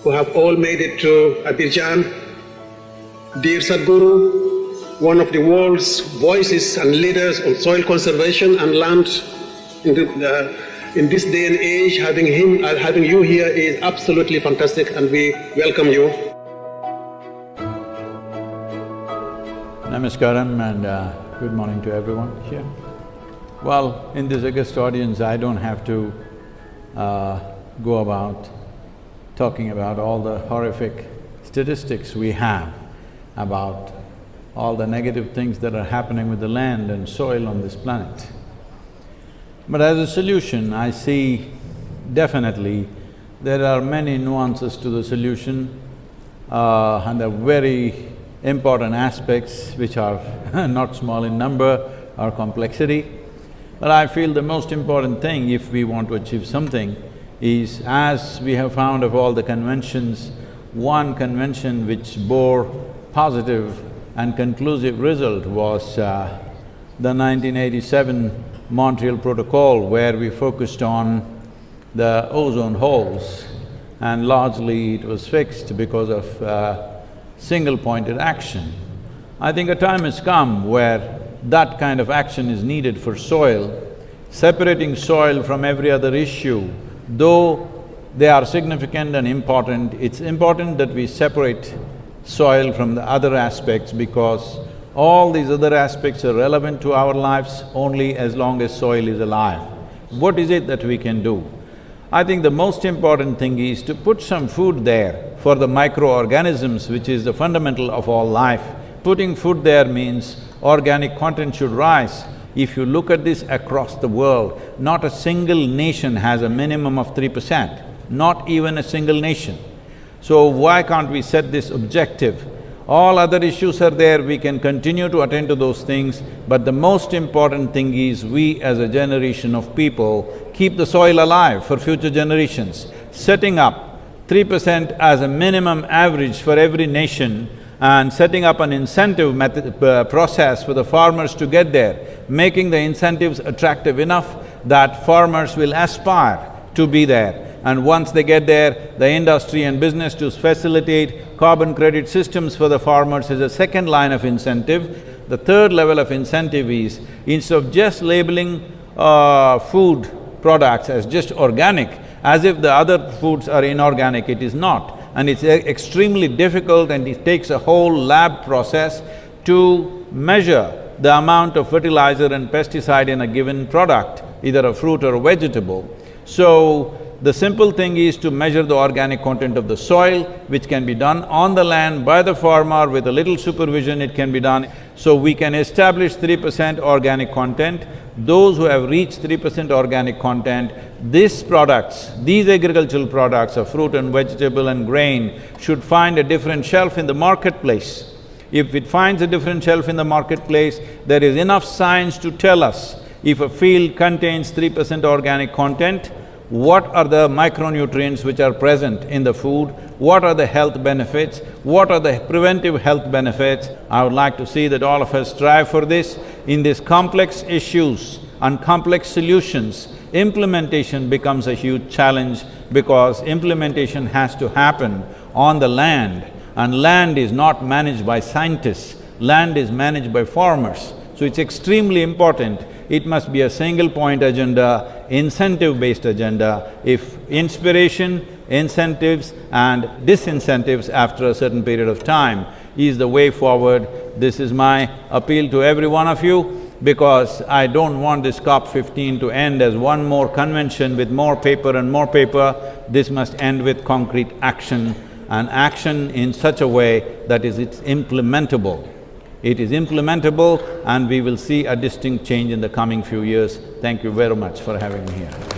who have all made it to Abidjan. Dear Sadhguru, one of the world's voices and leaders on soil conservation and land in this day and age, having you here is absolutely fantastic, and we welcome you. Namaskaram and good morning to everyone here. Well, in this august audience, I don't have to go about talking about all the horrific statistics we have about all the negative things that are happening with the land and soil on this planet. But as a solution, I see definitely there are many nuances to the solution and there are very important aspects which are not small in number or complexity. But I feel the most important thing if we want to achieve something is, as we have found of all the conventions, one convention which bore positive and conclusive result was the 1987 Montreal Protocol, where we focused on the ozone holes, and largely it was fixed because of single-pointed action. I think a time has come where that kind of action is needed for soil. Separating soil from every other issue, though they are significant and important, it's important that we separate soil from the other aspects, because all these other aspects are relevant to our lives only as long as soil is alive. What is it that we can do? I think the most important thing is to put some food there for the microorganisms, which is the fundamental of all life. Putting food there means organic content should rise. If you look at this across the world, not a single nation has a minimum of 3%, not even a single nation. So why can't we set this objective? All other issues are there, we can continue to attend to those things, but the most important thing is we as a generation of people keep the soil alive for future generations. Setting up 3% as a minimum average for every nation and setting up an incentive process for the farmers to get there, making the incentives attractive enough that farmers will aspire to be there. And once they get there, the industry and business to facilitate carbon credit systems for the farmers is a second line of incentive. The third level of incentive is, instead of just labeling food products as just organic, as if the other foods are inorganic, it is not. And it's extremely difficult, and it takes a whole lab process to measure the amount of fertilizer and pesticide in a given product, either a fruit or a vegetable. So, the simple thing is to measure the organic content of the soil, which can be done on the land by the farmer. With a little supervision, it can be done. So we can establish 3% organic content. Those who have reached 3% organic content, these products, these agricultural products of fruit and vegetable and grain should find a different shelf in the marketplace. If it finds a different shelf in the marketplace, there is enough science to tell us if a field contains 3% organic content, what are the micronutrients which are present in the food, what are the health benefits, what are the preventive health benefits. I would like to see that all of us strive for this. In these complex issues and complex solutions, implementation becomes a huge challenge, because implementation has to happen on the land, and land is not managed by scientists, land is managed by farmers. So it's extremely important. It must be a single-point agenda, incentive-based agenda. If inspiration, incentives and disincentives after a certain period of time is the way forward, this is my appeal to every one of you, because I don't want this COP15 to end as one more convention with more paper and more paper. This must end with concrete action, and action in such a way that it's implementable. It is implementable, and we will see a distinct change in the coming few years. Thank you very much for having me here.